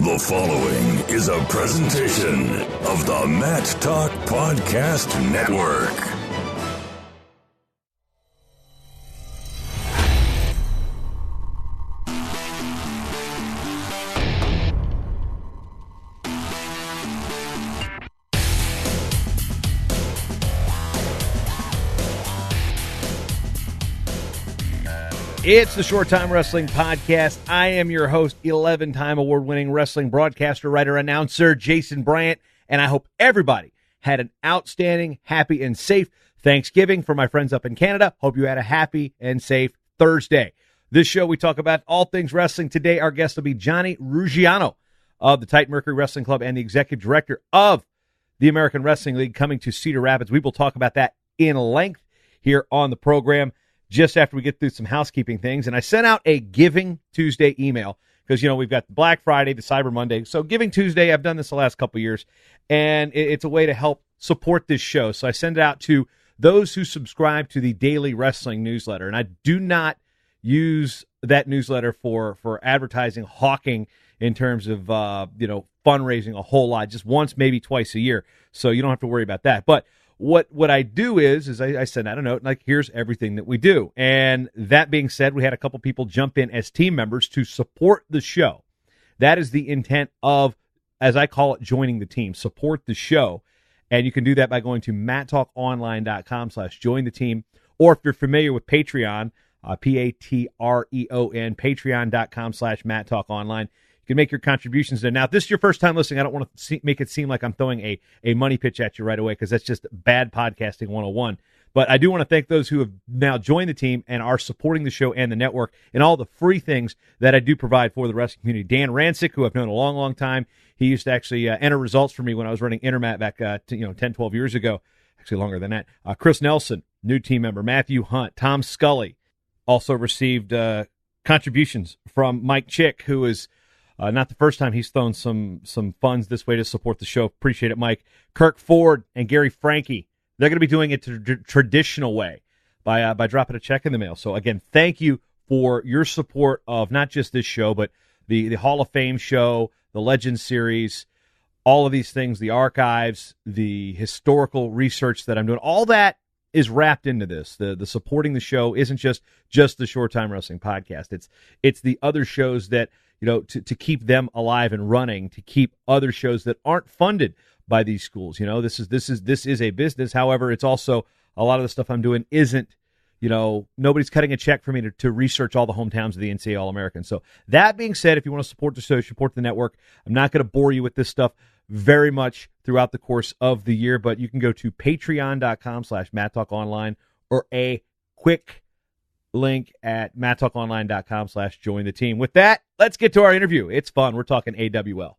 The following is a presentation of the Matt Talk Podcast Network. It's the Short Time Wrestling Podcast. I am your host, 11-time award-winning wrestling broadcaster, writer, announcer, Jason Bryant, and I hope everybody had an outstanding, happy, and safe Thanksgiving. For my friends up in Canada, hope you had a happy and safe Thursday. This show, we talk about all things wrestling. Today, our guest will be Jonny Ruggiano of the Titan Mercury Wrestling Club and the executive director of the American Wrestling League, coming to Cedar Rapids. We will talk about that in length here on the program, just after we get through some housekeeping things. And I sent out a Giving Tuesday email because, we've got Black Friday, the Cyber Monday. So Giving Tuesday, I've done this the last couple of years, and it's a way to help support this show. So I send it out to those who subscribe to the daily wrestling newsletter. And I do not use that newsletter for advertising, hawking in terms of, fundraising a whole lot, just once, maybe twice a year. So you don't have to worry about that. But what I do is I send out a note, like, here's everything that we do. And that being said, we had a couple people jump in as team members to support the show. That is the intent of, as I call it, joining the team. Support the show. And you can do that by going to matttalkonline.com/join the team. Or if you're familiar with Patreon, Patreon, patreon.com/matttalkonline. You can make your contributions there. Now, if this is your first time listening, I don't want to make it seem like I'm throwing a money pitch at you right away, because that's just bad podcasting 101. But I do want to thank those who have now joined the team and are supporting the show and the network and all the free things that I do provide for the wrestling community. Dan Rancic, who I've known a long, long time. He used to actually enter results for me when I was running Intermat back 10, 12 years ago. Actually longer than that. Chris Nelson, new team member. Matthew Hunt. Tom Scully also received contributions from Mike Chick, who is not the first time he's thrown some funds this way to support the show. Appreciate it, Mike. Kirk Ford and Gary Frankie, they're going to be doing it the traditional way by dropping a check in the mail. So, again, thank you for your support of not just this show, but the Hall of Fame show, the Legends series, all of these things, the archives, the historical research that I'm doing. All that is wrapped into this. The supporting the show isn't just the Short Time Wrestling Podcast. It's the other shows that, to keep them alive and running, to keep other shows that aren't funded by these schools. This is a business. However, it's also a lot of the stuff I'm doing isn't, nobody's cutting a check for me to research all the hometowns of the NCAA All-American. So that being said, if you want to support the show, support the network, I'm not going to bore you with this stuff very much throughout the course of the year, but you can go to patreon.com/matttalkonline or a quick link at matttalkonline.com/join the team. With that, let's get to our interview. It's fun. We're talking AWL.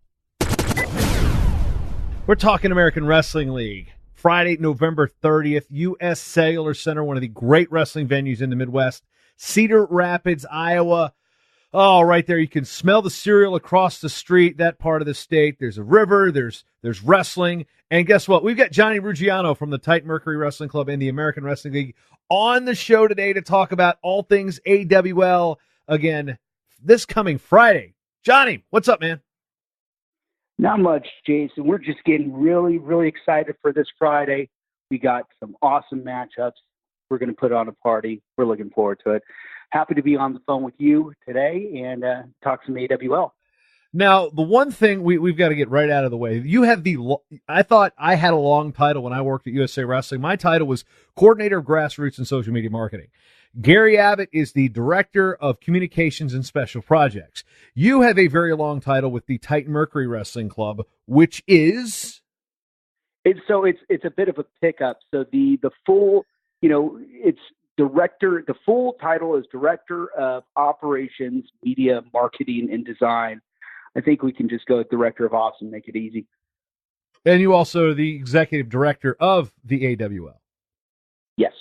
We're talking American Wrestling League. Friday, November 30th, U.S. Cellular Center, one of the great wrestling venues in the Midwest. Cedar Rapids, Iowa. Oh, right there, you can smell the cereal across the street, that part of the state. There's a river, there's wrestling. And guess what? We've got Jonny Ruggiano from the Titan Mercury Wrestling Club and the American Wrestling League on the show today to talk about all things AWL again this coming Friday. Jonny, what's up, man? Not much, Jason. We're just getting really, really excited for this Friday. We got some awesome matchups. We're going to put on a party. We're looking forward to it. Happy to be on the phone with you today and talk some AWL. Now, the one thing we've got to get right out of the way, you have I thought I had a long title when I worked at USA Wrestling. My title was Coordinator of Grassroots and Social Media Marketing. Gary Abbott is the Director of Communications and Special Projects. You have a very long title with the Titan Mercury Wrestling Club, which is? It's a bit of a pickup. So the full, it's Director, the full title is Director of Operations, Media, Marketing, and Design. I think we can just go with Director of Ops and make it easy. And you also are the Executive Director of the AWL. Yes.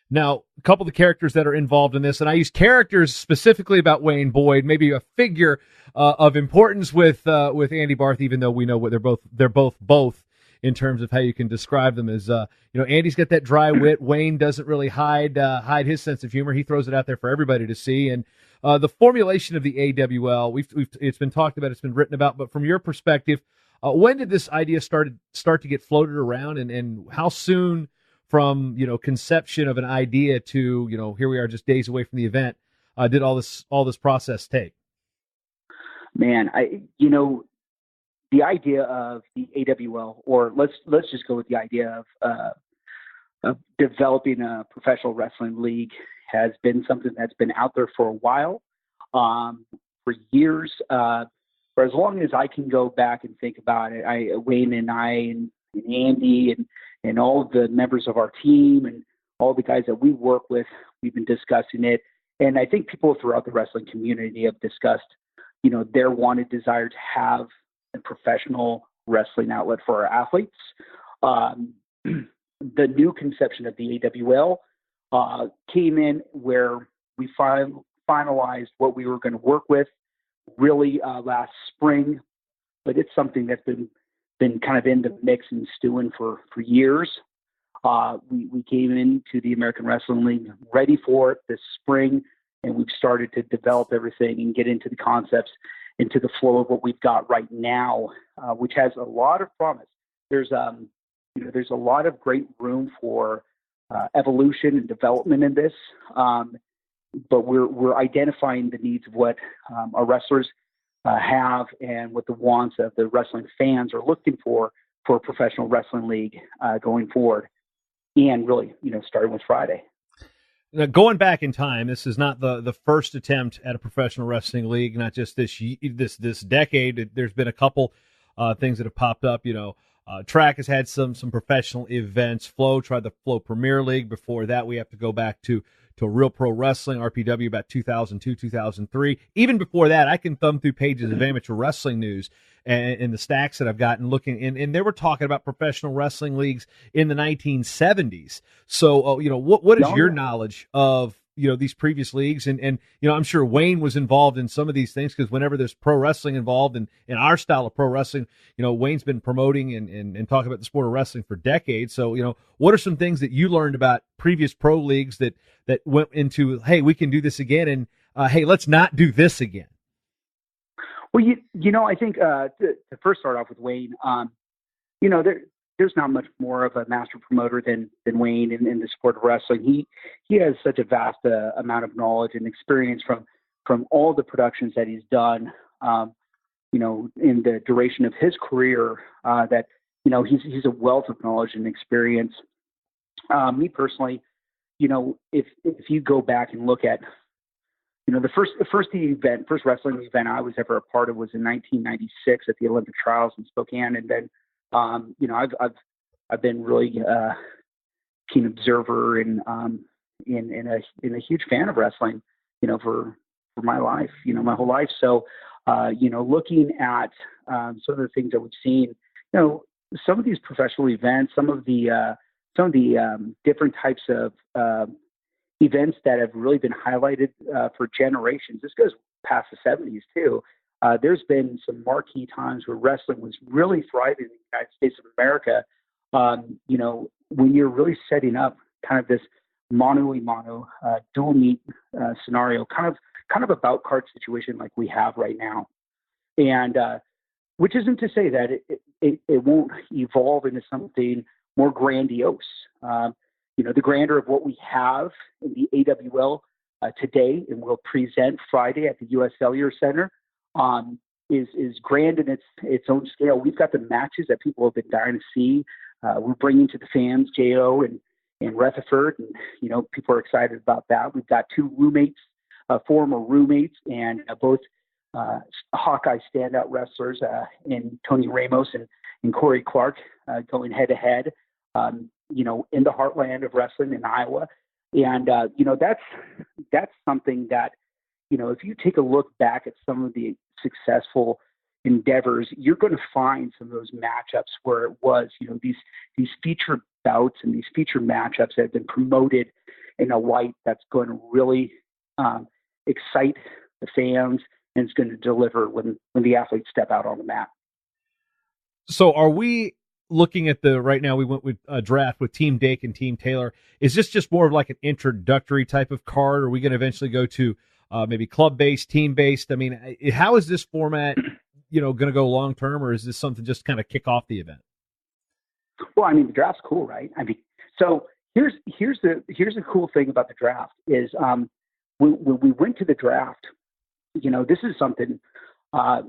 Now, a couple of the characters that are involved in this, and I use characters specifically about Wayne Boyd, maybe a figure of importance with Andy Barth, even though we know what they're both in terms of how you can describe them as, Andy's got that dry wit. Wayne doesn't really hide his sense of humor. He throws it out there for everybody to see. And the formulation of the AWL. It's been talked about, it's been written about, but from your perspective, when did this idea start to get floated around, and how soon from conception of an idea to here we are just days away from the event did all this process take? Man, the idea of the AWL, or let's just go with the idea of developing a professional wrestling league, has been something that's been out there for a while, for years. For as long as I can go back and think about it, Wayne and I and Andy and all of the members of our team and all the guys that we work with, we've been discussing it. And I think people throughout the wrestling community have discussed, their wanted desire to have a professional wrestling outlet for our athletes. The new conception of the AWL came in where we finalized what we were going to work with really last spring, but it's something that's been kind of in the mix and stewing for years. We came into the American Wrestling League ready for it this spring, and we've started to develop everything and get into the concepts, into the flow of what we've got right now, which has a lot of promise. There's a lot of great room for evolution and development in this, but we're identifying the needs of what our wrestlers have and what the wants of the wrestling fans are looking for a professional wrestling league going forward, and really, starting with Friday. Now, going back in time, this is not the first attempt at a professional wrestling league. Not just this decade. There's been a couple things that have popped up. Track has had some professional events. Flow tried the Flow Premier League. Before that, we have to go back to Real Pro Wrestling, RPW, about 2002, 2003. Even before that, I can thumb through pages of amateur wrestling news and the stacks that I've gotten looking, and they were talking about professional wrestling leagues in the 1970s. So, what is your knowledge of these previous leagues? And I'm sure Wayne was involved in some of these things, because whenever there's pro wrestling involved in our style of pro wrestling, Wayne's been promoting and talking about the sport of wrestling for decades. So, what are some things that you learned about previous pro leagues that went into, hey, we can do this again, and hey, let's not do this again? Well, I think to first start off with Wayne, there's not much more of a master promoter than Wayne in the sport of wrestling. He has such a vast amount of knowledge and experience from all the productions that he's done, in the duration of his career, that, he's a wealth of knowledge and experience. Me personally, if you go back and look at, the first wrestling event I was ever a part of was in 1996 at the Olympic Trials in Spokane. And then, I've been really keen observer and a huge fan of wrestling, for my life, my whole life. So, looking at some of the things that we've seen, some of these professional events, some of the different types of events that have really been highlighted for generations. This goes past the 70s too. There's been some marquee times where wrestling was really thriving in the United States of America. When you're really setting up kind of this mano-a-mano dual meet scenario, kind of a bout card situation like we have right now, and which isn't to say that it won't evolve into something more grandiose. The grandeur of what we have in the AWL today, and we'll present Friday at the U.S. Cellular Center, is grand in its own scale. We've got the matches that people have been dying to see. We're bringing to the fans J.O. and Rutherford, and people are excited about that. We've got two roommates, former roommates, and both Hawkeye standout wrestlers in Tony Ramos and Corey Clark going head to head. In the heartland of wrestling in Iowa. And, that's something that, if you take a look back at some of the successful endeavors, you're going to find some of those matchups where it was, these featured bouts and these featured matchups that have been promoted in a light that's going to really excite the fans, and it's going to deliver when the athletes step out on the mat. So are we looking at right now we went with a draft with Team Dake and Team Taylor. Is this just more of like an introductory type of card? Or are we going to eventually go to maybe club-based, team-based? I mean, how is this format, going to go long-term, or is this something just kind of kick off the event? Well, I mean, the draft's cool, right? I mean, so here's the cool thing about the draft is when we went to the draft, this is something, I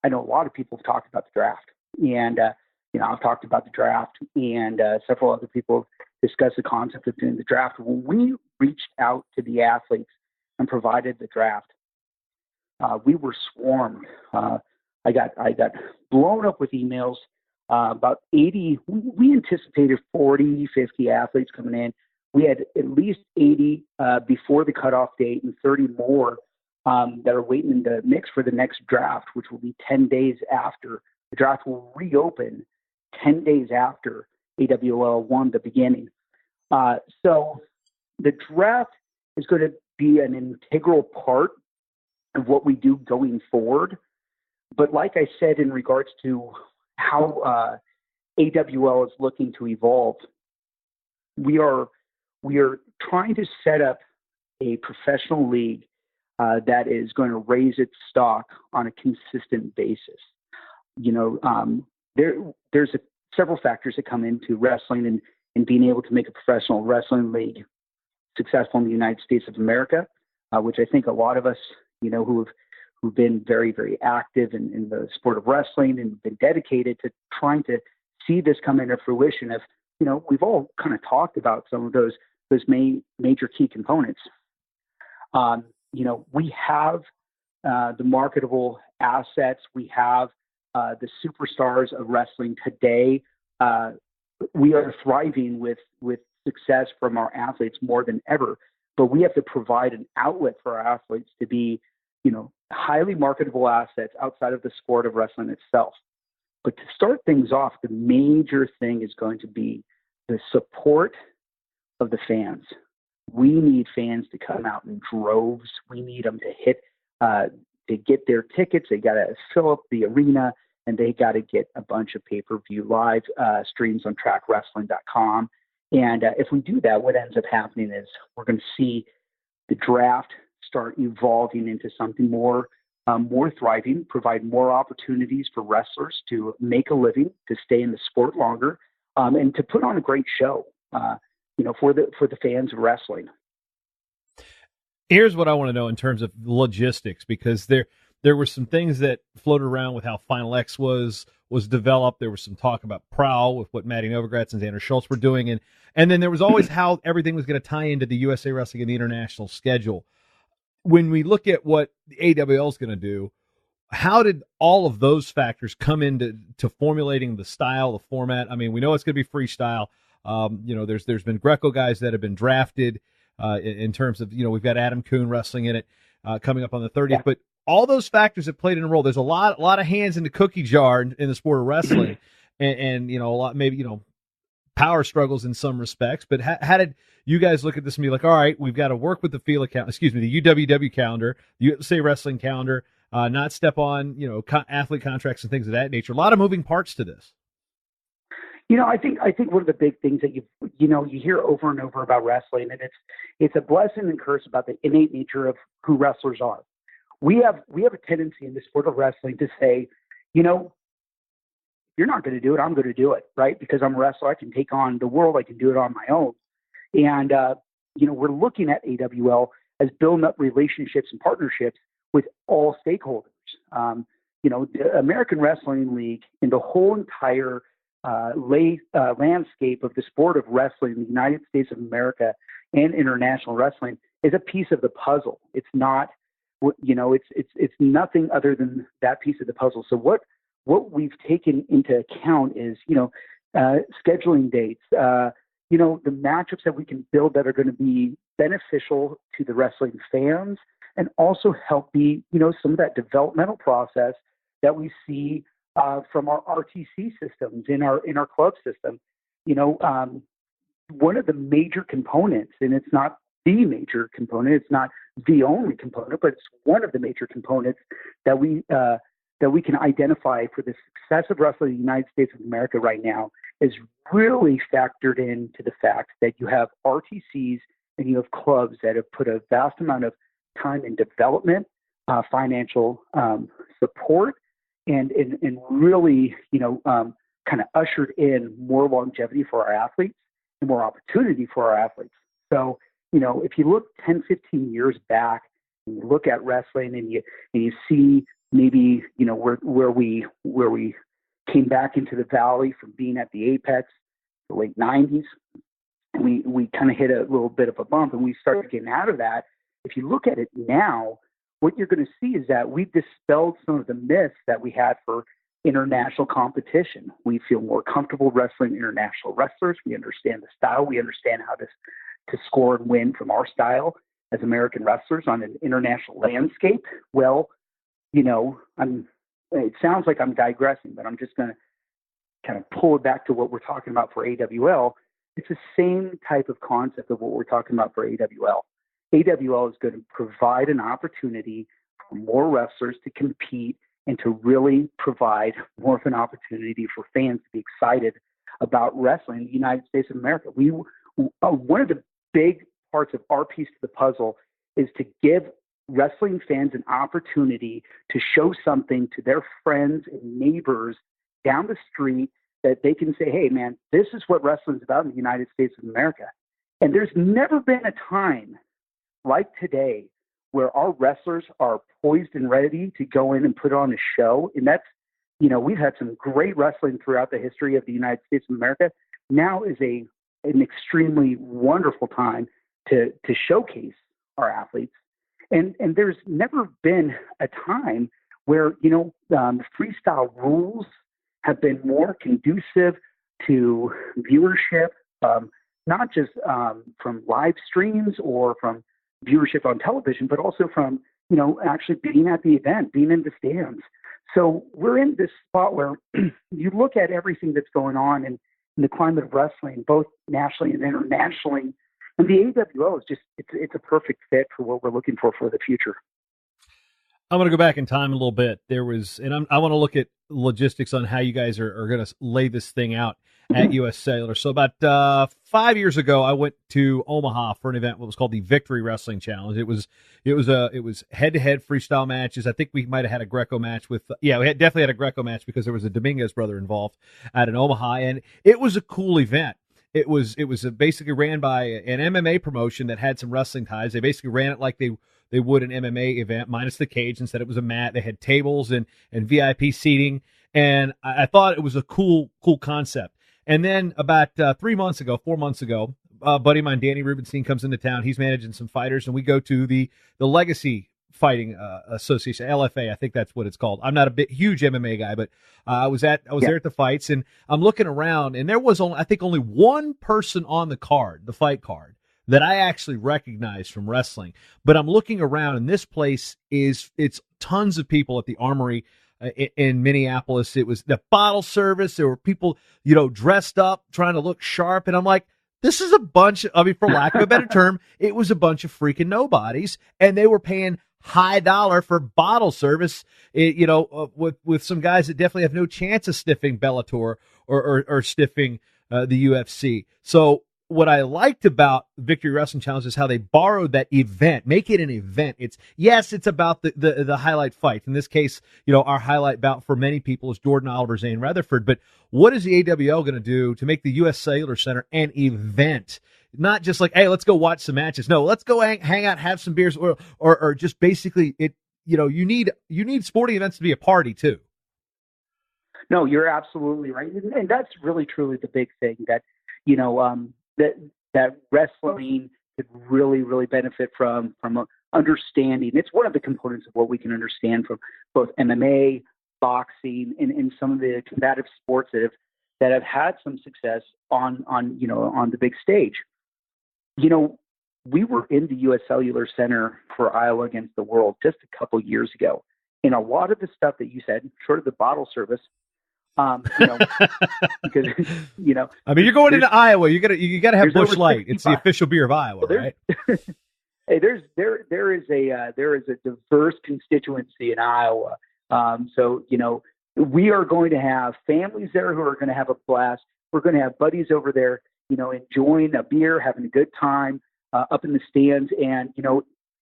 know a lot of people have talked about the draft, and I've talked about the draft, and several other people have discussed the concept of doing the draft. When we reached out to the athletes and provided the draft, we were swarmed. I got blown up with emails. About 80. We anticipated 40, 50 athletes coming in. We had at least 80 before the cutoff date, and 30 more that are waiting in the mix for the next draft, which will be 10 days after. The draft will reopen 10 days after AWL won the beginning. So the draft is going to be an integral part of what we do going forward. But like I said, in regards to how AWL is looking to evolve, we are trying to set up a professional league that is going to raise its stock on a consistent basis. There's several factors that come into wrestling and being able to make a professional wrestling league successful in the United States of America, which I think a lot of us, who've been very, very active in the sport of wrestling and been dedicated to trying to see this come into fruition. We've all kind of talked about some of those major key components. We have the marketable assets. We have the superstars of wrestling today. We are thriving with success from our athletes more than ever, but we have to provide an outlet for our athletes to be, highly marketable assets outside of the sport of wrestling itself. But to start things off, the major thing is going to be the support of the fans. We need fans to come out in droves. We need them to get their tickets. They got to fill up the arena, and they got to get a bunch of pay-per-view live streams on trackwrestling.com. And if we do that, what ends up happening is we're going to see the draft start evolving into something more thriving, provide more opportunities for wrestlers to make a living, to stay in the sport longer, and to put on a great show, for the fans of wrestling. Here's what I want to know in terms of logistics, because there were some things that floated around with how Final X was developed. There was some talk about Prowl with what Maddie Novogratz and Xander Schultz were doing, and then there was always how everything was going to tie into the USA Wrestling and the international schedule. When we look at what the AWL is going to do, how did all of those factors come into formulating the style, the format? I mean, we know it's going to be freestyle. There's been Greco guys that have been drafted in terms of, we've got Adam Kuhn wrestling in it coming up on the 30th, yeah. But all those factors have played in a role. There's a lot of hands in the cookie jar in the sport of wrestling, and a lot, maybe, power struggles in some respects. But how did you guys look at this and be like, all right, we've got to work with the the UWW calendar, the USA Wrestling calendar, not step on, athlete contracts and things of that nature. A lot of moving parts to this. I think one of the big things that you hear over and over about wrestling, and it's a blessing and curse about the innate nature of who wrestlers are. We have a tendency in the sport of wrestling to say, you're not going to do it, I'm going to do it, right? Because I'm a wrestler, I can take on the world, I can do it on my own. And, we're looking at AWL as building up relationships and partnerships with all stakeholders. The American Wrestling League and the whole entire landscape of the sport of wrestling in the United States of America and international wrestling is a piece of the puzzle. It's not, it's nothing other than that piece of the puzzle. So what we've taken into account is, scheduling dates, the matchups that we can build that are going to be beneficial to the wrestling fans and also help be, some of that developmental process that we see from our RTC systems in our club system. One of the major components, and it's not the major component, it's not the only component, but it's one of the major components that we can identify for the success of wrestling in the United States of America right now is really factored into the fact that you have RTCs and you have clubs that have put a vast amount of time in development, financial support, and really, kind of ushered in more longevity for our athletes and more opportunity for our athletes. So, if you look 10, 15 years back and you look at wrestling and you see maybe, where we came back into the valley from being at the apex, the late 90s, we kind of hit a little bit of a bump and we started getting out of that. If you look at it now, what you're going to see is that we've dispelled some of the myths that we had for international competition. We feel more comfortable wrestling international wrestlers. We understand the style. We understand how to score and win from our style as American wrestlers on an international landscape. Well, it sounds like I'm digressing, but I'm just going to kind of pull it back to what we're talking about for AWL. It's the same type of concept of what we're talking about for AWL. AWL is going to provide an opportunity for more wrestlers to compete and to really provide more of an opportunity for fans to be excited about wrestling in the United States of America. One of the big parts of our piece of the puzzle is to give wrestling fans an opportunity to show something to their friends and neighbors down the street that they can say, hey, man, this is what wrestling is about in the United States of America. And there's never been a time like today where our wrestlers are poised and ready to go in and put on a show. And that's, we've had some great wrestling throughout the history of the United States of America. Now is an extremely wonderful time to showcase our athletes. And there's never been a time where, freestyle rules have been more conducive to viewership, not just from live streams or from viewership on television, but also from, actually being at the event, being in the stands. So we're in this spot where you look at everything that's going on in the climate of wrestling, both nationally and internationally, and the AWL is just, it's a perfect fit for what we're looking for the future. I'm going to go back in time a little bit. I want to look at logistics on how you guys are going to lay this thing out at U.S. Cellular. So about 5 years ago, I went to Omaha for an event, what was called the Victory Wrestling Challenge. It was head-to-head freestyle matches. I think we might have had a Greco match we definitely had a Greco match because there was a Dominguez brother involved out in Omaha, and it was a cool event. It was basically ran by an MMA promotion that had some wrestling ties. They basically ran it like they would an MMA event, minus the cage. Instead, it was a mat. They had tables and VIP seating, and I thought it was a cool concept. And then about 4 months ago, a buddy of mine, Danny Rubenstein, comes into town. He's managing some fighters, and we go to the Legacy Fighting Association, LFA, I think that's what it's called. I'm not a huge MMA guy, but I was there at the fights, and I'm looking around, and there was only one person on the fight card, that I actually recognized from wrestling. But I'm looking around, and this place it's tons of people at the Armory in Minneapolis. It was the bottle service. There were people, dressed up, trying to look sharp, and I'm like, this is a bunch of, for lack of a better term, it was a bunch of freaking nobodies, and they were paying high dollar for bottle service, with some guys that definitely have no chance of stiffing Bellator or stiffing the UFC. So what I liked about Victory Wrestling Challenge is how they borrowed that event, make it an event. It's about the highlight fight. In this case, our highlight bout for many people is Jordan Oliver, Zane Rutherford. But what is the AWL going to do to make the U.S. Cellular Center an event? Not just like, hey, let's go watch some matches. No, let's go hang out, have some beers, or just basically it. You need sporting events to be a party too. No, you're absolutely right, and that's really truly the big thing that that wrestling could really, really benefit from understanding. It's one of the components of what we can understand from both MMA, boxing, and some of the combative sports that have had some success on the big stage. We were in the U.S. Cellular Center for Iowa Against the World just a couple years ago, and a lot of the stuff that you said, short of the bottle service, because I mean, you're going into Iowa. You gotta have Busch Light. It's the official beer of Iowa, right? Hey, there is a diverse constituency in Iowa. So we are going to have families there who are going to have a blast. We're going to have buddies over there, enjoying a beer, having a good time. up in the stands. And,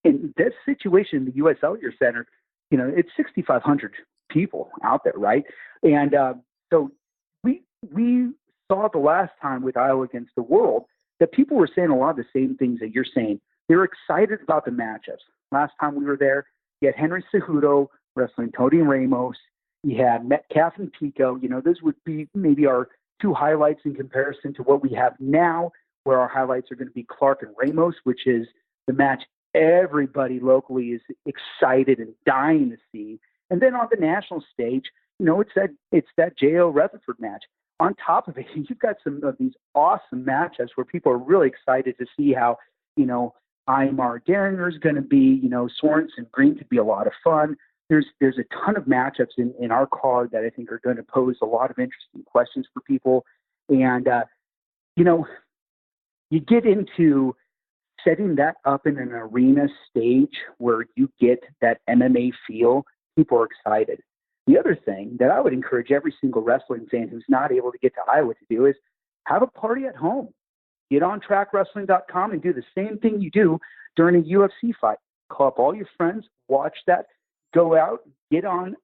in this situation, the U.S. Cellular Center, it's 6,500 people out there, right? And so we saw the last time with Iowa against the World that people were saying a lot of the same things that you're saying. They were excited about the matchups. Last time we were there, you had Henry Cejudo wrestling Tony Ramos. You had Metcalf and Pico. Those would be maybe our two highlights in comparison to what we have now, where our highlights are going to be Clark and Ramos, which is the match everybody locally is excited and dying to see. And then on the national stage, it's that J.O. Rutherford match. On top of it, you've got some of these awesome matchups where people are really excited to see how, Aymar Geringer is going to be, Sorensen Green could be a lot of fun. There's a ton of matchups in our card that I think are going to pose a lot of interesting questions for people. And, you get into setting that up in an arena stage where you get that MMA feel. People are excited. The other thing that I would encourage every single wrestling fan who's not able to get to Iowa to do is have a party at home. Get on trackwrestling.com and do the same thing you do during a UFC fight. Call up all your friends, watch that, go out, get on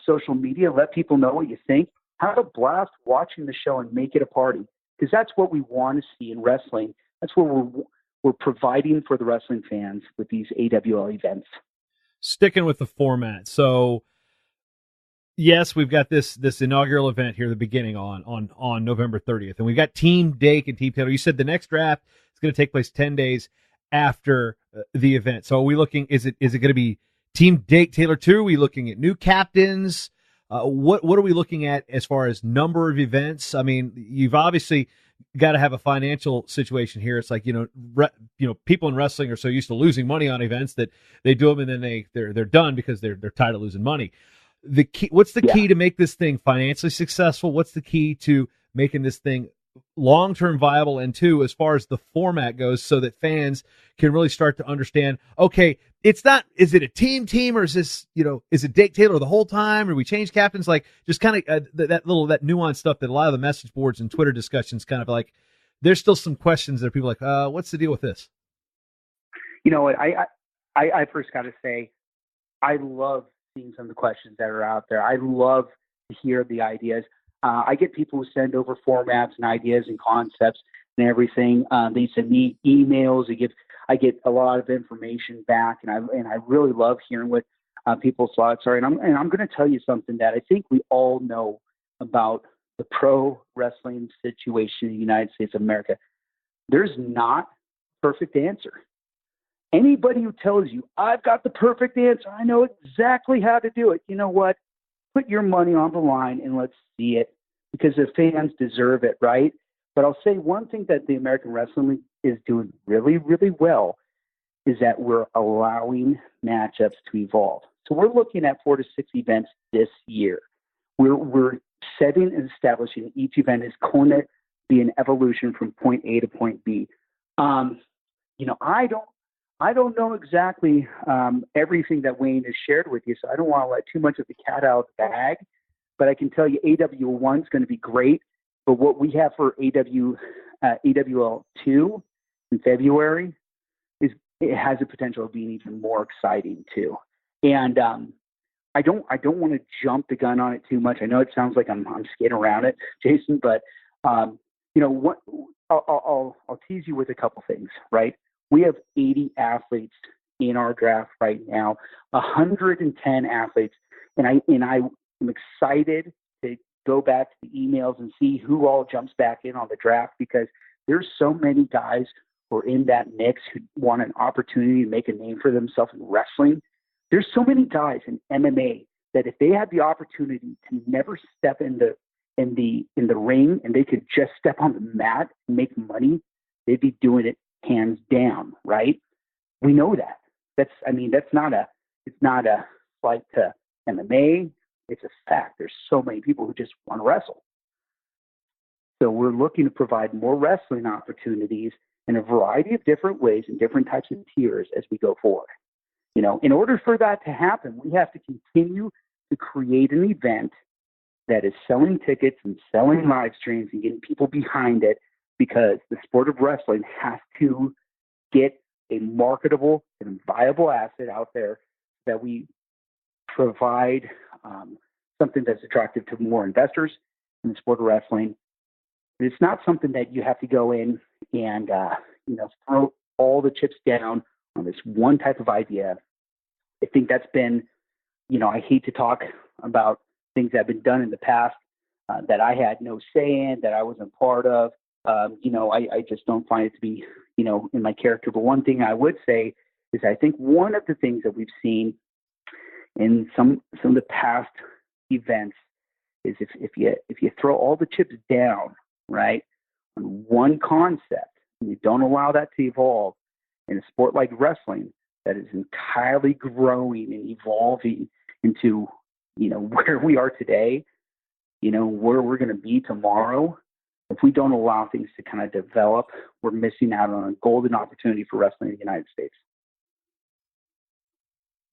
social media, let people know what you think. Have a blast watching the show and make it a party, because that's what we want to see in wrestling. That's what we're providing for the wrestling fans with these AWL events. Sticking with the format, so yes, we've got this inaugural event here, the beginning on November 30th, and we've got Team Dake and Team Taylor. You said the next draft is going to take place 10 days after the event. So are we looking? Is it going to be Team Dake Taylor 2? Are we looking at new captains? What are we looking at as far as number of events? I mean, you've obviously got to have a financial situation here. It's like, people in wrestling are so used to losing money on events that they do them and then they're done because they're tired of losing money. What's the key to make this thing financially successful? What's the key to making this thing long-term viable? And two, as far as the format goes, so that fans can really start to understand, okay, is it a team or is this, is it Dake Taylor the whole time, or we change captains? Like, just kind of that nuanced stuff that a lot of the message boards and Twitter discussions kind of like, there's still some questions that are people like, what's the deal with this? I first got to say, I love seeing some of the questions that are out there. I love to hear the ideas. I get people who send over formats and ideas and concepts and everything. They send me emails. I get a lot of information back, and I really love hearing what people's thoughts are. And I'm going to tell you something that I think we all know about the pro wrestling situation in the United States of America. There's not a perfect answer. Anybody who tells you, I've got the perfect answer, I know exactly how to do it, you know what? Put your money on the line and let's see it, because the fans deserve it, right? But I'll say one thing that the American Wrestling League is doing really, really well is that we're allowing matchups to evolve. So we're looking at 4 to 6 events this year. We're setting and establishing each event is going to be an evolution from point A to point B. I don't know exactly everything that Wayne has shared with you, so I don't want to let too much of the cat out of the bag. But I can tell you AWL1 is going to be great. But what we have for AWL2 in February it has the potential of being even more exciting too. And I don't want to jump the gun on it too much. I know it sounds like I'm skating around it, Jason, but I'll tease you with a couple things, right? We have 80 athletes in our draft right now, 110 athletes. And I'm excited to go back to the emails and see who all jumps back in on the draft, because there's so many guys who are in that mix who want an opportunity to make a name for themselves in wrestling. There's so many guys in MMA that if they had the opportunity to never step in the ring and they could just step on the mat and make money, they'd be doing it hands down, right? We know that. It's not a slight to MMA. It's a fact. There's so many people who just want to wrestle. So we're looking to provide more wrestling opportunities in a variety of different ways and different types of tiers as we go forward. In order for that to happen, we have to continue to create an event that is selling tickets and selling live streams and getting people behind it, because the sport of wrestling has to get a marketable and viable asset out there, that we provide something that's attractive to more investors in the sport of wrestling. It's not something that you have to go in and throw all the chips down on this one type of idea. I think that's been, I hate to talk about things that have been done in the past that I had no say in, that I wasn't part of. I just don't find it to be, in my character. But one thing I would say is I think one of the things that we've seen in some of the past events is if you throw all the chips down, right, on one concept, and you don't allow that to evolve in a sport like wrestling that is entirely growing and evolving into, where we are today, where we're going to be tomorrow. If we don't allow things to kind of develop, we're missing out on a golden opportunity for wrestling in the United States.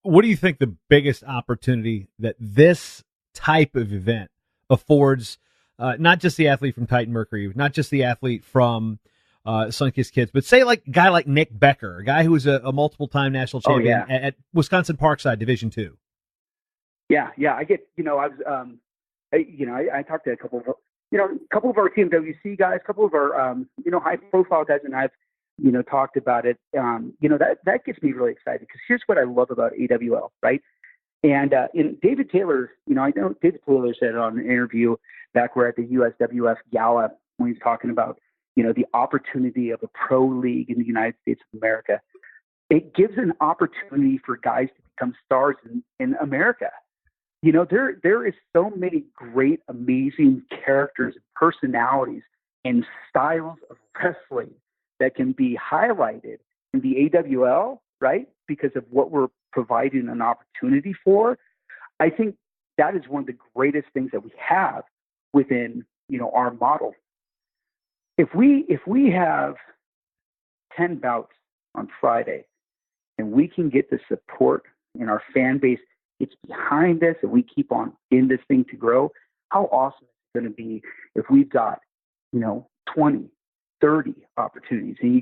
What do you think the biggest opportunity that this type of event affords, not just the athlete from Titan Mercury, not just the athlete from Sunkist Kids, but say like a guy like Nick Becker, a guy who was a multiple-time national champion at Wisconsin Parkside Division II? Yeah, I get. I talked to a couple of our TMWC guys, a couple of our high-profile guys, and I've talked about it. That gets me really excited, because here's what I love about AWL, right? And David Taylor, I know David Taylor said on an interview back where at the USWF Gala, when he's talking about, the opportunity of a pro league in the United States of America. It gives an opportunity for guys to become stars in America. There is so many great, amazing characters, personalities, and styles of wrestling that can be highlighted in the AWL, right? Because of what we're providing an opportunity for. I think that is one of the greatest things that we have within, our model. If we have 10 bouts on Friday, and we can get the support in our fan base, it's behind us, and we keep on in this thing to grow, how awesome it's going to be if we've got, 20, 30 opportunities. And you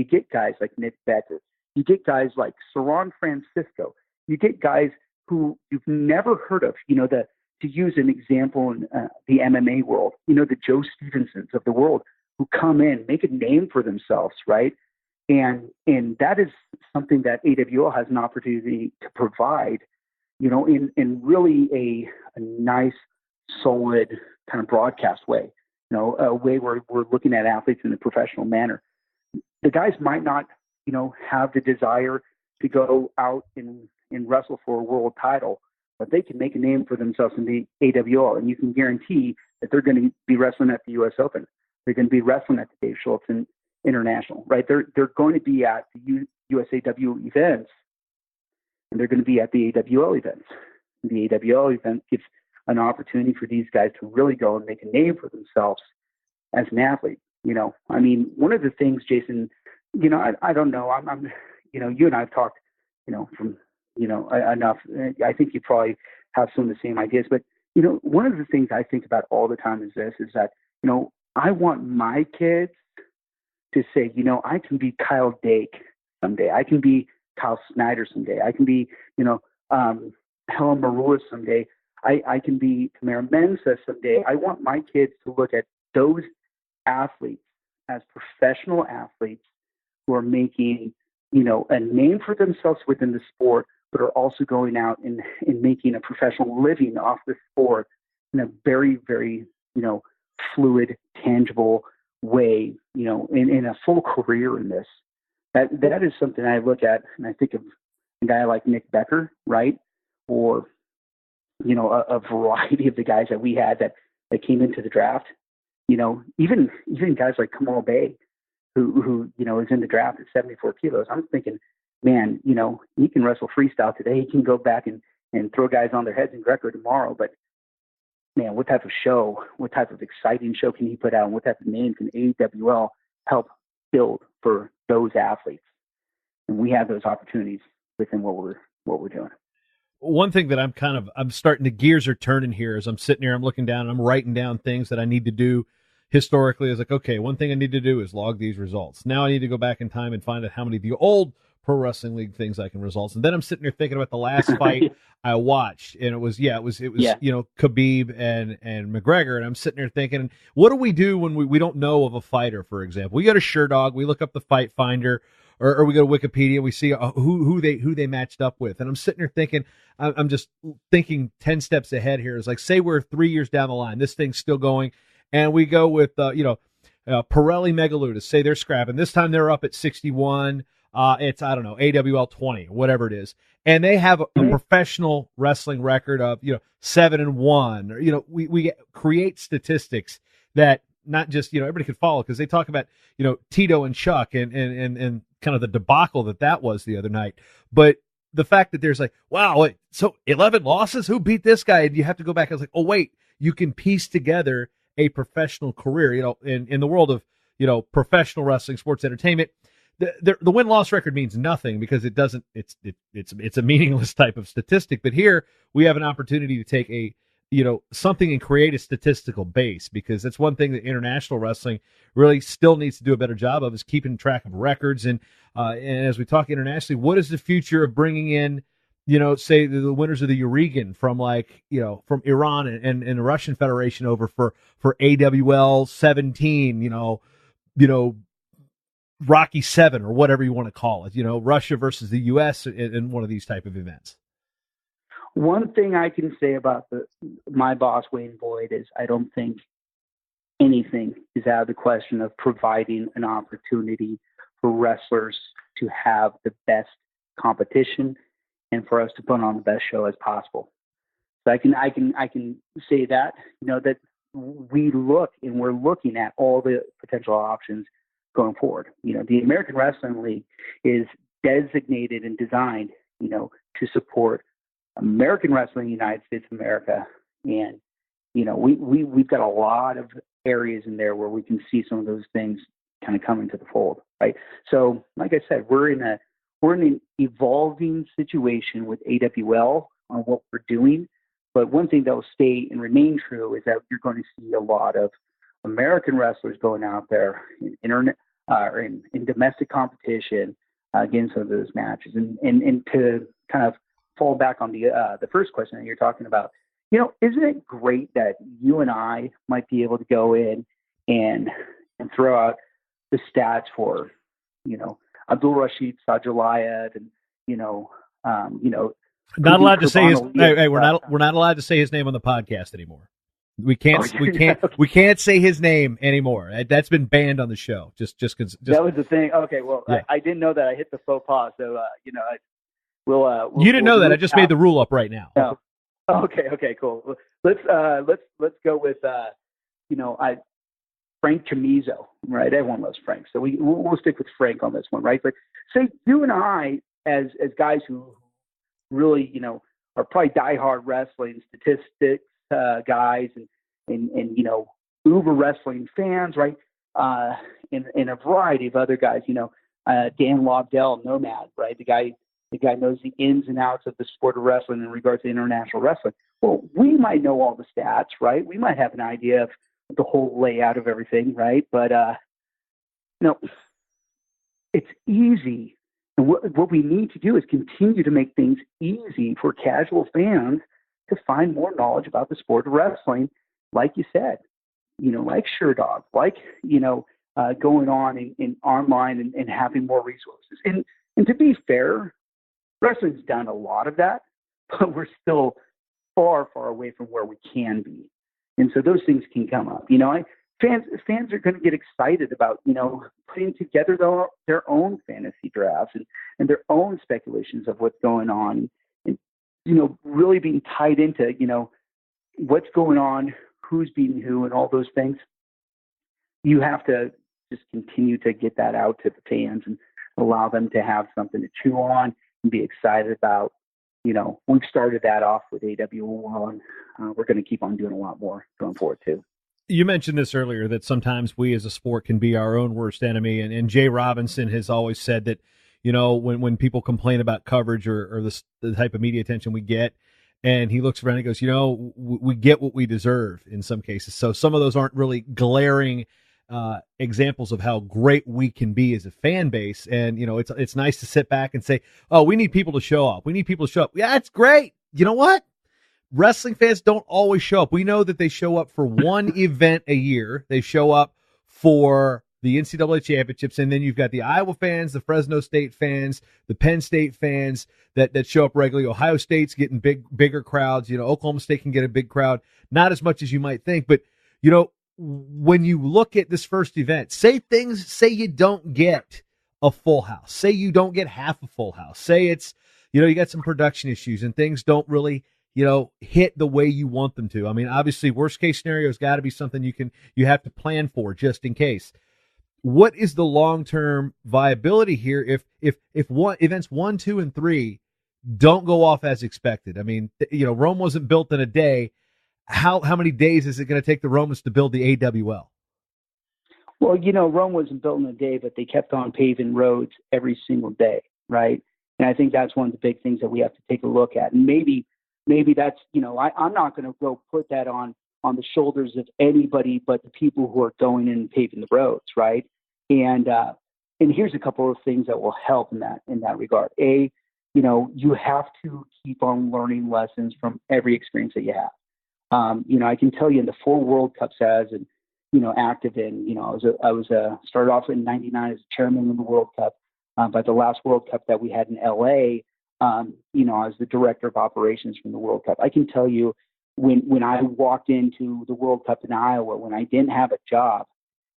get guys like Nick Becker. You get guys like Saron Francisco. You get guys who you've never heard of, to use an example in the MMA world, the Joe Stevensons of the world, who come in, make a name for themselves, right? And that is something that AWL has an opportunity to provide, in really a nice, solid kind of broadcast way, a way where we're looking at athletes in a professional manner. The guys might not, have the desire to go out and wrestle for a world title, but they can make a name for themselves in the AWL, and you can guarantee that they're going to be wrestling at the U.S. Open. They're going to be wrestling at the Dave Schultz International, right? They're going to be at the USAW events, and they're going to be at the AWL events. And the AWL event gives an opportunity for these guys to really go and make a name for themselves as an athlete. One of the things, Jason, I don't know. I'm you and I have talked, from, enough. I think you probably have some of the same ideas, but, one of the things I think about all the time is that, I want my kids to say, I can be Kyle Dake someday. I can be Kyle Snyder someday. I can be, Helen Marula someday. I can be Tamara Mensah someday. I want my kids to look at those athletes as professional athletes who are making, a name for themselves within the sport, but are also going out and making a professional living off the sport in a very, very, fluid, tangible way, in a full career in this. That is something I look at, and I think of a guy like Nick Becker, right? Or, a variety of the guys that we had that came into the draft. Even guys like Kamal Bey, who is in the draft at 74 kilos. I'm thinking, man, he can wrestle freestyle today. He can go back and throw guys on their heads in Greco tomorrow. But man, what type of exciting show can he put out, and what type of name can AWL help build for those athletes? And we have those opportunities within what we're doing. One thing that I'm starting, the gears are turning here as I'm sitting here, I'm looking down and I'm writing down things that I need to do historically is like, okay, one thing I need to do is log these results. Now I need to go back in time and find out how many of the old Pro Wrestling League things I can results. And then I'm sitting there thinking about the last fight I watched, and it was Khabib and McGregor, and I'm sitting there thinking, what do we do when we don't know of a fighter, for example? We go to SureDog, we look up the Fight Finder, or we go to Wikipedia, we see who they matched up with, and I'm sitting there thinking, I'm just thinking 10 steps ahead here. It's like, say we're 3 years down the line, this thing's still going, and we go with Pirelli Megaludis, say they're scrapping. This time they're up at 61. It's, I don't know, AWL 20, whatever it is. And they have a professional wrestling record of, 7-1, or, we create statistics that not just, everybody could follow, because they talk about, Tito and Chuck and kind of the debacle that was the other night. But the fact that there's like, wow, so 11 losses, who beat this guy? And you have to go back. I was like, oh, wait, you can piece together a professional career, in the world of, professional wrestling, sports entertainment. The win-loss record means nothing, because it doesn't. It's a meaningless type of statistic. But here we have an opportunity to take something and create a statistical base, because that's one thing that international wrestling really still needs to do a better job of, is keeping track of records. And as we talk internationally, what is the future of bringing in, say the winners of the Euregan from from Iran and the Russian Federation over for AWL 17, Rocky 7 or whatever you want to call it, Russia versus the U.S. in one of these type of events. One thing I can say about my boss, Wayne Boyd, is I don't think anything is out of the question of providing an opportunity for wrestlers to have the best competition and for us to put on the best show as possible. So I can say that, that we're looking at all the potential options going forward. The American Wrestling League is designated and designed, to support American wrestling in the United States of America. And, we've got a lot of areas in there where we can see some of those things kind of come into the fold, right? So, like I said, we're in an evolving situation with AWL on what we're doing. But one thing that will stay and remain true is that you're going to see a lot of American wrestlers going out there in domestic competition, getting some of those matches. And to kind of fall back on the first question that you're talking about, isn't it great that you and I might be able to go in and throw out the stats for, Abdul Rashid Sajalayat and, not allowed to say his. Hey, we're not allowed to say his name on the podcast anymore. We can't say his name anymore. That's been banned on the show. Just that was the thing. Okay, well, yeah. I didn't know that. I hit the faux pas, so we'll you didn't know that. I just made the rule up right now. No. Okay, cool. Let's go with Frank Chamizo, right? Everyone loves Frank, so we'll stick with Frank on this one, right? But say you and I, as guys who really are probably diehard wrestling statistics guys and uber wrestling fans, right? And a variety of other guys, Dan Lobdell, Nomad, right? The guy knows the ins and outs of the sport of wrestling in regards to international wrestling. Well, we might know all the stats, right? We might have an idea of the whole layout of everything, right? But it's easy. And what we need to do is continue to make things easy for casual fans to find more knowledge about the sport of wrestling, like you said, like SureDog, like, going on in online and having more resources. And to be fair, wrestling's done a lot of that, but we're still far, far away from where we can be. And so those things can come up. Fans are going to get excited about, putting together their own fantasy drafts and their own speculations of what's going on. And, really being tied into, what's going on, who's beating who, and all those things. You have to just continue to get that out to the fans and allow them to have something to chew on and be excited about. We've started that off with AWL, and we're going to keep on doing a lot more going forward too. You mentioned this earlier, that sometimes we as a sport can be our own worst enemy. And Jay Robinson has always said that, when people complain about coverage or the type of media attention we get, And he looks around and goes, we get what we deserve in some cases. So some of those aren't really glaring examples of how great we can be as a fan base. And, it's nice to sit back and say, oh, we need people to show up. We need people to show up. Yeah, it's great. You know what? Wrestling fans don't always show up. We know that they show up for one event a year. They show up for the NCAA championships, and then you've got the Iowa fans, the Fresno State fans, the Penn State fans that show up regularly. Ohio State's getting bigger crowds. Oklahoma State can get a big crowd, not as much as you might think. But, when you look at this first event, say you don't get a full house. Say you don't get half a full house. Say it's, you got some production issues and things don't really, hit the way you want them to. I mean, obviously, worst case scenario has got to be something you have to plan for just in case. What is the long-term viability here if events 1, 2, and 3 don't go off as expected? I mean, Rome wasn't built in a day. How many days is it going to take the Romans to build the AWL? Well, Rome wasn't built in a day, but they kept on paving roads every single day, right? And I think that's one of the big things that we have to take a look at. And maybe that's, I'm not going to go put that on the shoulders of anybody but the people who are going in and paving the roads, right? And here's a couple of things that will help in that regard. A, you have to keep on learning lessons from every experience that you have. I can tell you in the 4 World Cups and active in, I was started off in '99 as chairman of the World Cup. But the last World Cup that we had in LA, I was the director of operations from the World Cup. I can tell you when I walked into the World Cup in Iowa, when I didn't have a job,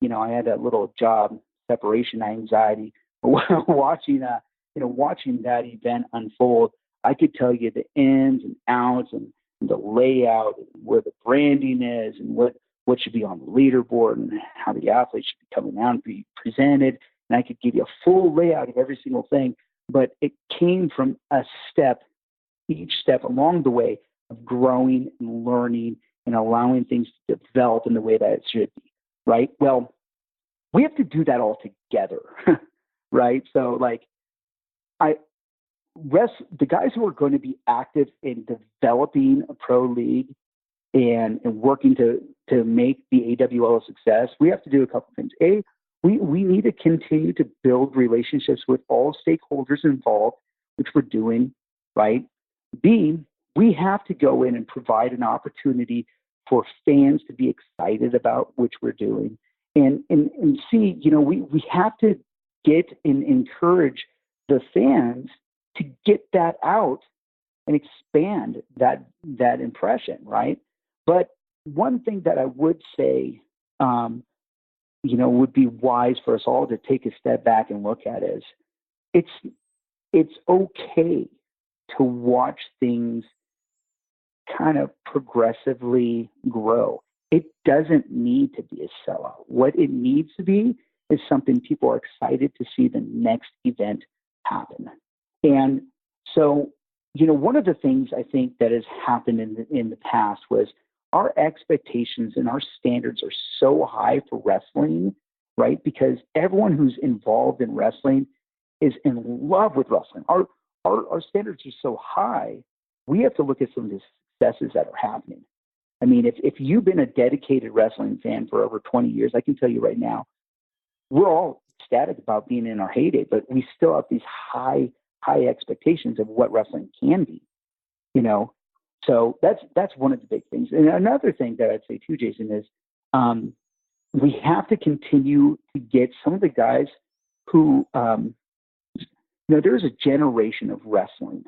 I had that little job separation anxiety watching that event unfold. I could tell you the ins and outs and the layout and where the branding is and what should be on the leaderboard and how the athletes should be coming out and be presented. And I could give you a full layout of every single thing, but it came from each step along the way of growing and learning and allowing things to develop in the way that it should be, right? Well, we have to do that all together, right? So the guys who are going to be active in developing a pro league and working to make the AWL a success, we have to do a couple things. A, we need to continue to build relationships with all stakeholders involved, which we're doing, right? B, we have to go in and provide an opportunity for fans to be excited about which we're doing. And C, we have to get and encourage the fans to get that out and expand that impression, right? But one thing that I would say, would be wise for us all to take a step back and look at is it's okay to watch things kind of progressively grow. It doesn't need to be a sellout. What it needs to be is something people are excited to see the next event happen. And so, one of the things I think that has happened in the past was our expectations and our standards are so high for wrestling, right? Because everyone who's involved in wrestling is in love with wrestling. Our standards are so high, we have to look at some of the successes that are happening. I mean, if you've been a dedicated wrestling fan for over 20 years, I can tell you right now, we're all ecstatic about being in our heyday, but we still have these high expectations of what wrestling can be, So that's one of the big things. And another thing that I'd say too, Jason, is we have to continue to get some of the guys who, there's a generation of wrestling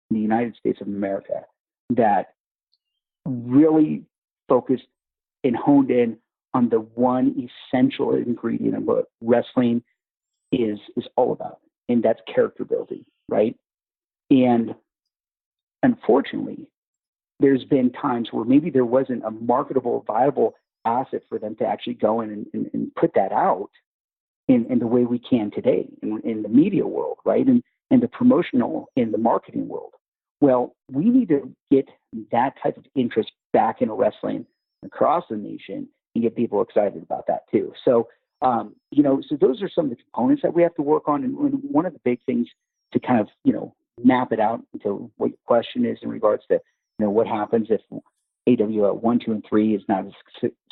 in the United States of America that really focused and honed in on the one essential ingredient of what wrestling is all about, and that's character building, right? And unfortunately, there's been times where maybe there wasn't a marketable, viable asset for them to actually go in and put that out in the way we can today in the media world, right? And the promotional, in the marketing world. Well, we need to get that type of interest back into wrestling across the nation and get people excited about that too. So, so those are some of the components that we have to work on. And one of the big things to kind of, map it out into what your question is in regards to, what happens if AWL 1, 2, and 3 is not a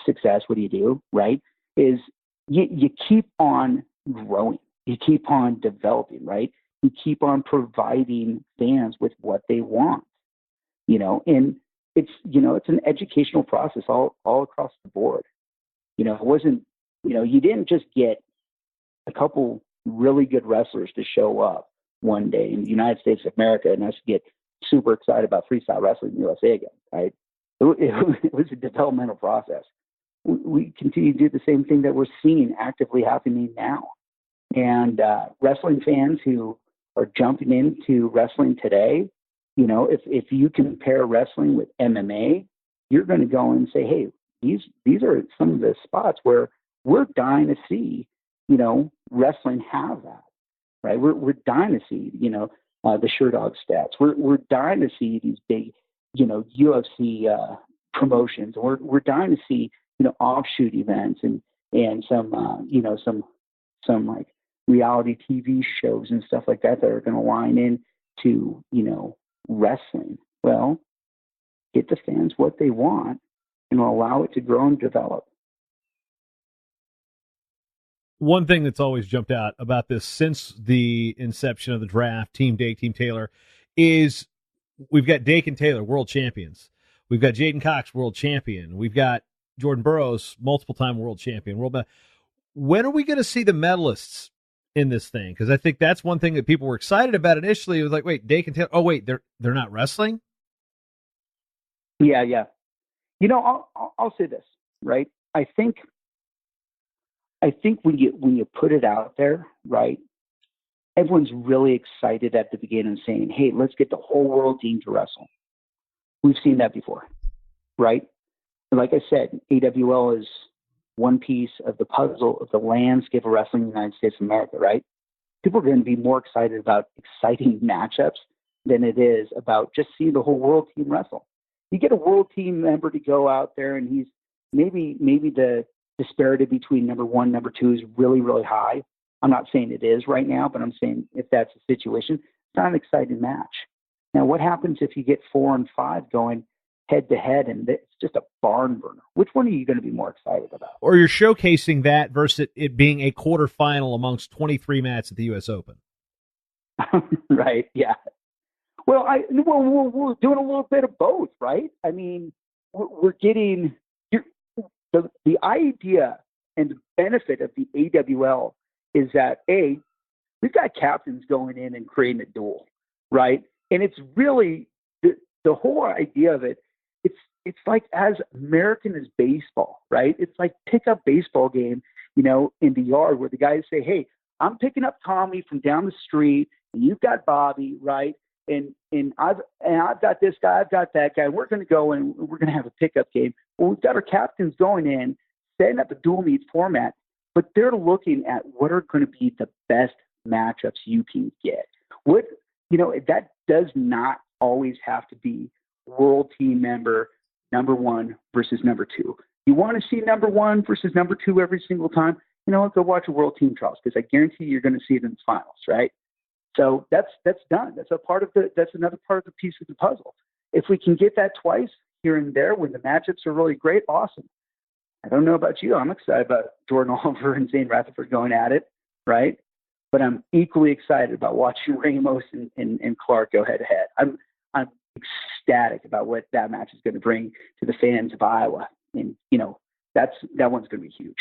success? What do? Right? Is you keep on growing, you keep on developing, right? You keep on providing fans with what they want, and it's an educational process all across the board. It wasn't, you didn't just get a couple really good wrestlers to show up one day in the United States of America and us get super excited about freestyle wrestling in the USA again, right? It was a developmental process. We continue to do the same thing that we're seeing actively happening now. And wrestling fans who are jumping into wrestling today, if you compare wrestling with MMA, you're going to go and say, hey, these are some of the spots where we're dying to see, wrestling have that, right? We're dying to see, the Sherdog stats. We're dying to see these big, UFC promotions. We're dying to see, offshoot events and some like reality TV shows and stuff like that are going to line into, wrestling. Well, get the fans what they want and allow it to grow and develop. One thing that's always jumped out about this since the inception of the draft, Team Dake, Team Taylor, is we've got Dake and Taylor, world champions. We've got Jaden Cox, world champion. We've got Jordan Burroughs, multiple-time world champion. When are we going to see the medalists in this thing? Because I think that's one thing that people were excited about initially. It was like, wait, Dake and Taylor. Oh, wait, they're not wrestling? Yeah. I'll say this, right? I think when you put it out there, right, everyone's really excited at the beginning saying, hey, let's get the whole world team to wrestle. We've seen that before, right? And like I said, AWL is one piece of the puzzle of the landscape of wrestling in the United States of America, right? People are going to be more excited about exciting matchups than it is about just seeing the whole world team wrestle. You get a world team member to go out there and he's maybe the disparity between number 1, number 2 is really, really high. I'm not saying it is right now, but I'm saying if that's the situation, it's not an exciting match. Now, what happens if you get 4 and 5 going head to head and it's just a barn burner? Which one are you going to be more excited about? Or you're showcasing that versus it being a quarterfinal amongst 23 mats at the U.S. Open. Right, yeah. Well, we're doing a little bit of both, right? I mean, we're getting the idea and the benefit of the AWL is that, A, we've got captains going in and creating a duel, right? And it's really the whole idea of it. It's like as American as baseball, right? It's like pickup baseball game, in the yard where the guys say, hey, I'm picking up Tommy from down the street, and you've got Bobby, right? And I've got this guy, I've got that guy. We're going to go and we're going to have a pickup game. Well, we've got our captains going in, setting up a dual meet format, but they're looking at what are going to be the best matchups you can get. That does not always have to be world team member number 1 versus number 2. You want to see number 1 versus number 2 every single time? Go watch a world team trials because I guarantee you're going to see it in the finals, right? So that's done. That's another part of the piece of the puzzle. If we can get that twice here and there when the matchups are really great, awesome. I don't know about you. I'm excited about Jordan Oliver and Zane Rutherford going at it, right? But I'm equally excited about watching Ramos and Clark go head to head. I'm ecstatic about what that match is going to bring to the fans of Iowa, and that one's going to be huge.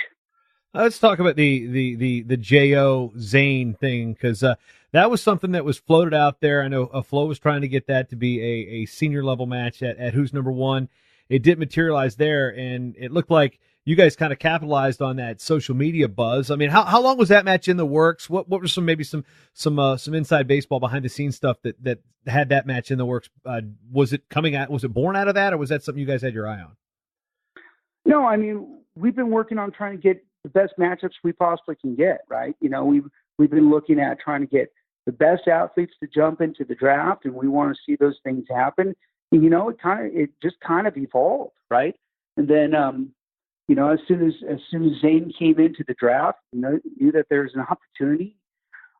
Let's talk about the J.O. Zane thing, because that was something that was floated out there. I know Flo was trying to get that to be a senior level match at Who's Number One. It didn't materialize there, and it looked like you guys kind of capitalized on that social media buzz. I mean, how long was that match in the works? What were some inside baseball behind the scenes stuff that had that match in the works? Was it born out of that, or was that something you guys had your eye on? No, I mean, we've been working on trying to get the best matchups we possibly can get, right? We've been looking at trying to get the best athletes to jump into the draft, and we want to see those things happen. And, it just kind of evolved, right? And then, as soon as Zane came into the draft, knew that there's an opportunity.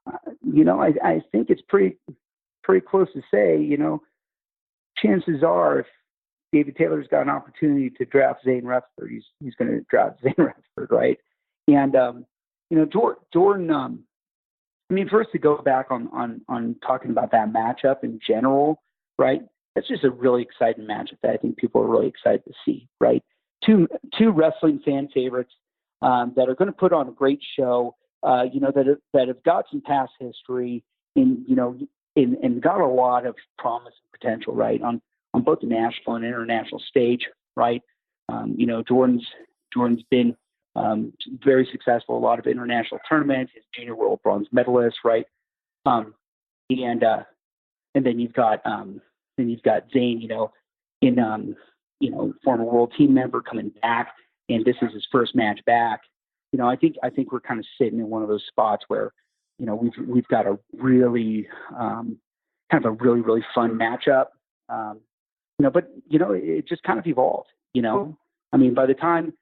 I think it's pretty close to say, chances are David Taylor's got an opportunity to draft Zane Rutherford. He's going to draft Zane Rutherford, right? And Jordan. I mean, first to go back on talking about that matchup in general, right? That's just a really exciting matchup that I think people are really excited to see, right? Two wrestling fan favorites that are going to put on a great show, that have got some past history and got a lot of promise and potential, right, on both the national and international stage, right? Jordan's been very successful, a lot of international tournaments, his junior world bronze medalist, right? And then you've got Zane, former world team member coming back, and this is his first match back. I think we're kind of sitting in one of those spots where, we've got a really kind of a really, really fun matchup. But it just kind of evolved. I mean, by the time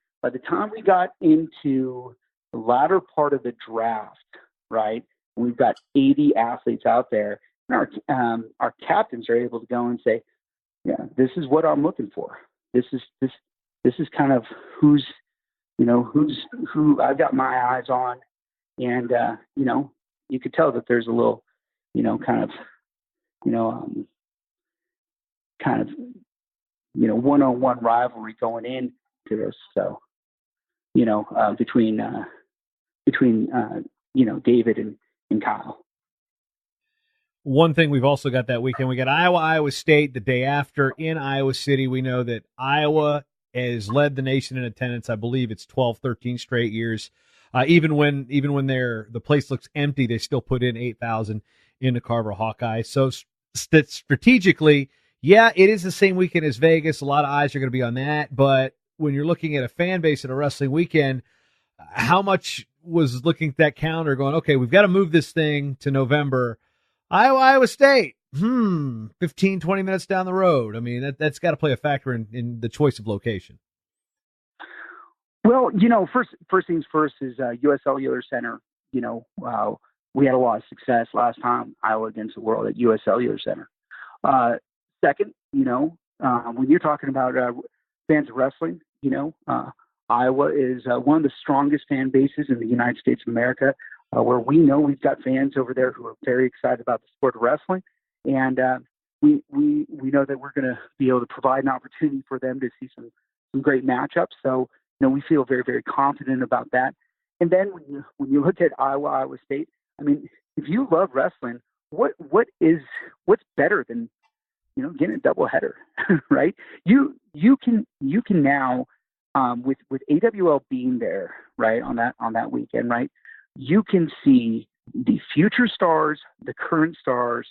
we got into the latter part of the draft, right, we've got 80 athletes out there, and our captains are able to go and say, yeah, this is what I'm looking for. This is kind of who I've got my eyes on, and you could tell that there's a little, one-on-one rivalry going into this. So, between David and Kyle. One thing we've also got that weekend, we got Iowa State the day after in Iowa City. We know that Iowa has led the nation in attendance. I believe it's 12, 13 straight years. Even when the place looks empty, they still put in 8,000 in the Carver Hawkeye. So strategically, yeah, it is the same weekend as Vegas. A lot of eyes are going to be on that. But when you're looking at a fan base at a wrestling weekend, how much was looking at that calendar going, okay, we've got to move this thing to November. Iowa State, 15, 20 minutes down the road. I mean, that's got to play a factor in the choice of location. Well, first things first is U.S. Cellular Center. We had a lot of success last time, Iowa against the world at U.S. Cellular Center. Second, when you're talking about fans of wrestling, Iowa is one of the strongest fan bases in the United States of America, where we know we've got fans over there who are very excited about the sport of wrestling. And we know that we're going to be able to provide an opportunity for them to see some great matchups. So, we feel very, very confident about that. And then when you look at Iowa State, I mean, if you love wrestling, what's better than, getting a doubleheader, right? You can now, with AWL being there, right, on that weekend, right, you can see the future stars, the current stars,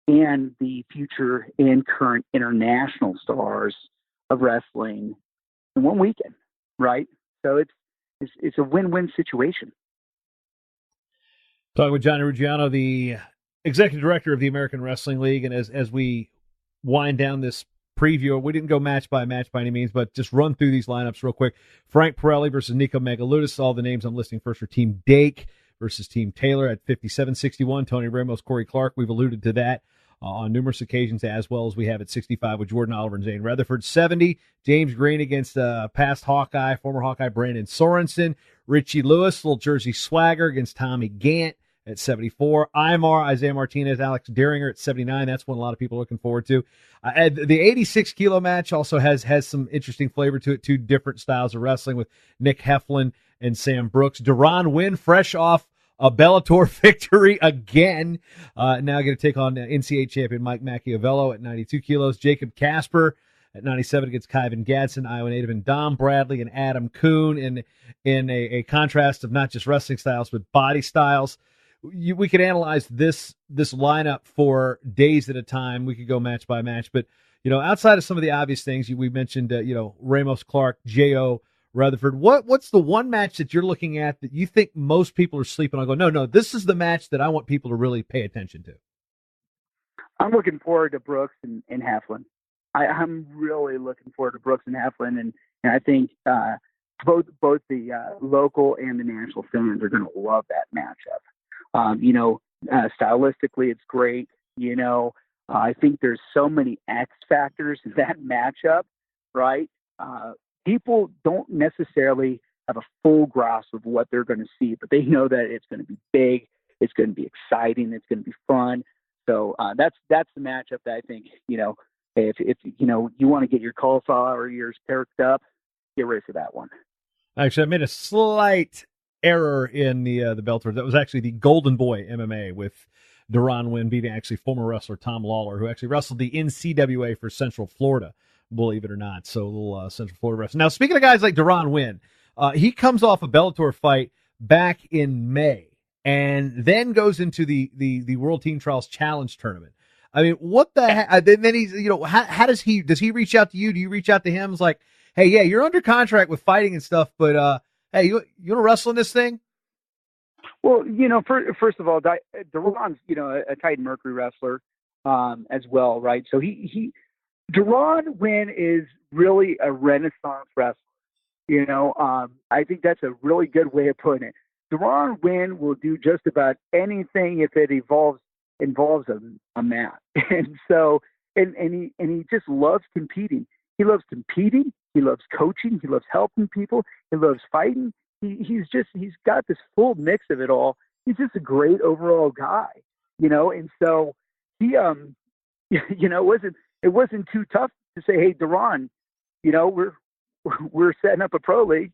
and the future and current international stars of wrestling in one weekend, right? So it's a win-win situation. Talking with Jonny Ruggiano, the executive director of the American Wrestling League, and as we wind down this preview, we didn't go match by match by any means, but just run through these lineups real quick. Frank Pirelli versus Nico Megaludis. All the names I'm listing first are Team Dake versus Team Taylor at 57-61. Tony Ramos, Corey Clark. We've alluded to that on numerous occasions, as well as we have at 65 with Jordan Oliver and Zane Rutherford. 70, James Green against past Hawkeye, former Hawkeye Brandon Sorensen. Richie Lewis, little Jersey swagger against Tommy Gant at 74. Imar, Isaiah Martinez, Alex Deringer at 79. That's one a lot of people are looking forward to. The 86-kilo match also has some interesting flavor to it. Two different styles of wrestling with Nick Heflin and Sam Brooks. Deron Wynn, fresh off a Bellator victory again. Now going to take on NCAA champion Mike Machiavello at 92 kilos. Jacob Casper at 97 against Kyvan Gadsden, Iowa native, and Dom Bradley and Adam Kuhn in a contrast of not just wrestling styles, but body styles. We could analyze this lineup for days at a time. We could go match by match, but outside of some of the obvious things we mentioned, Ramos, Clark, J.O., Rutherford. What's the one match that you're looking at that you think most people are sleeping on? Go, no, this is the match that I want people to really pay attention to. I'm looking forward to Brooks and Heflin. I'm really looking forward to Brooks and Heflin, and I think both the local and the national fans are going to love that matchup. Stylistically, it's great. I think there's so many X factors in that matchup right? People don't necessarily have a full grasp of what they're going to see, but they know that it's going to be big, it's going to be exciting, it's going to be fun. So that's the matchup that I think, if you want to get your cauliflower ears perked up, get ready for that one. Actually, I made a slight error in the Bellator. That was actually the Golden Boy MMA with Deron Wynn beating actually former wrestler Tom Lawler, who actually wrestled the NCWA for Central Florida, believe it or not. So a little Central Florida wrestling. Now, speaking of guys like Deron Wynn, he comes off a Bellator fight back in May and then goes into the World Team Trials Challenge Tournament. I mean, what the heck? Then he's, how does he reach out to you? Do you reach out to him? It's like, hey, yeah, you're under contract with fighting and stuff, but hey, you want to wrestle in this thing? Well, first of all, Deron's, a Titan Mercury wrestler as well, right? So Deron Wynn is really a Renaissance wrestler. I think that's a really good way of putting it. Deron Wynn will do just about anything if it involves a mat. And so, and he just loves competing. He loves competing. He loves coaching. He loves helping people. He loves fighting. He's got this full mix of it all. He's just a great overall guy, and so he, it wasn't too tough to say, hey, Deron, we're setting up a pro league.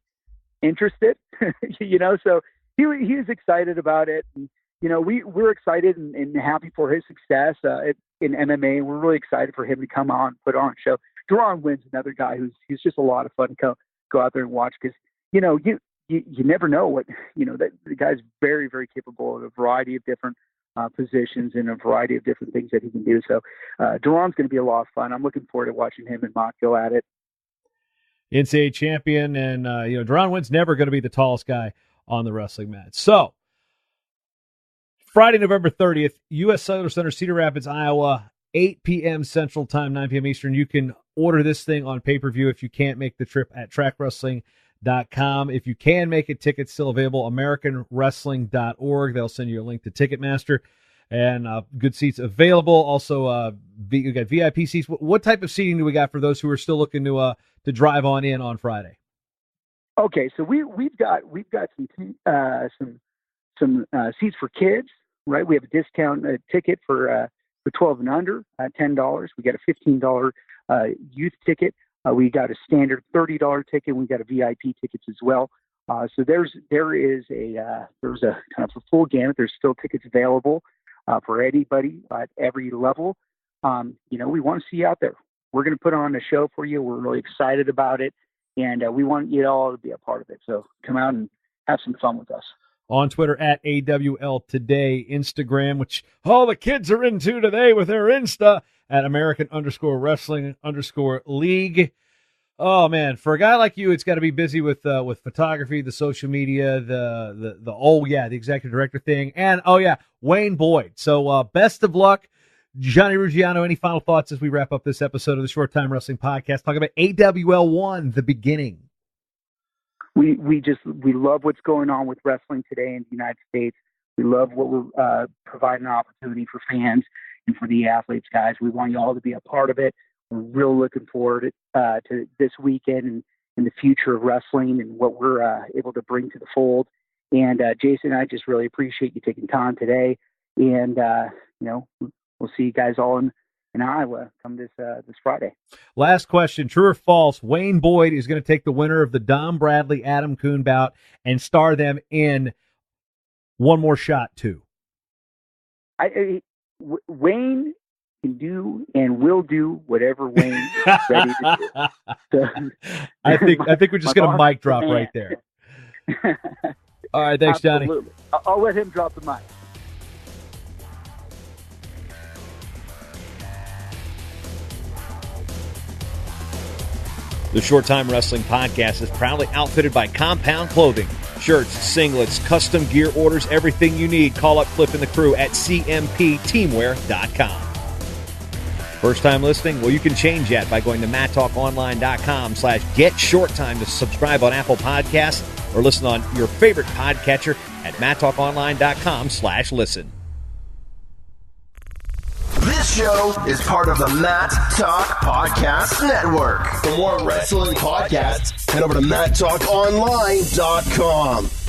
Interested? So he was excited about it. And, we're excited and happy for his success in MMA. And we're really excited for him to come on, put on a show. Deron Wynn's another guy who's just a lot of fun to go out there and watch because, you never know what, that the guy's very, very capable of a variety of different positions and a variety of different things that he can do. So Deron's going to be a lot of fun. I'm looking forward to watching him and Mock go at it. NCAA champion, and Deron Wynn's never going to be the tallest guy on the wrestling mat. So Friday, November 30th, U.S. Cellular Center, Cedar Rapids, Iowa, 8 p.m. Central Time, 9 p.m. Eastern. You can order this thing on pay-per-view if you can't make the trip at trackwrestling.com. If you can make it, tickets still available, AmericanWrestling.org. They'll send you a link to Ticketmaster. And good seats available. Also, we got VIP seats. What type of seating do we got for those who are still looking to drive on in on Friday? Okay, so we've got some seats for kids, right? We have a discount ticket for 12 and under, $10. We got a $15 youth ticket. We got a standard $30 ticket. We got a VIP tickets as well. So there is a kind of a full gamut. There's still tickets available for anybody at every level. We want to see you out there. We're going to put on a show for you. We're really excited about it, and we want you all to be a part of it. So come out and have some fun with us. On Twitter at AWL Today, Instagram, which all the kids are into today with their Insta, at American_Wrestling_League. Oh man, for a guy like you, it's got to be busy with photography, the social media, the executive director thing, and Wayne Boyd. So best of luck, Jonny Ruggiano. Any final thoughts as we wrap up this episode of the Short Time Wrestling Podcast? Talk about AWL 1, the beginning. We love what's going on with wrestling today in the United States. We love what we're providing an opportunity for fans and for the athletes, guys. We want you all to be a part of it. We're real looking forward to this weekend and the future of wrestling and what we're able to bring to the fold. And Jason, I just really appreciate you taking time today. And we'll see you guys all in Iowa come this Friday. Last question, true or false? Wayne Boyd is going to take the winner of the Dom Bradley Adam Kuhn bout and star them in One More Shot 2. Wayne can do and will do whatever Wayne is ready to do. So, I think we're just going to mic drop right there. All right, thanks, Johnny. Absolutely. I'll let him drop the mic. The Short Time Wrestling Podcast is proudly outfitted by Compound Clothing. Shirts, singlets, custom gear orders, everything you need. Call up Cliff and the crew at cmpteamwear.com. First time listening? Well, you can change that by going to mattalkonline.com/getshorttime to subscribe on Apple Podcasts or listen on your favorite podcatcher at mattalkonline.com/listen. This show is part of the Matt Talk Podcast Network. For more wrestling podcasts, head over to MattTalkOnline.com.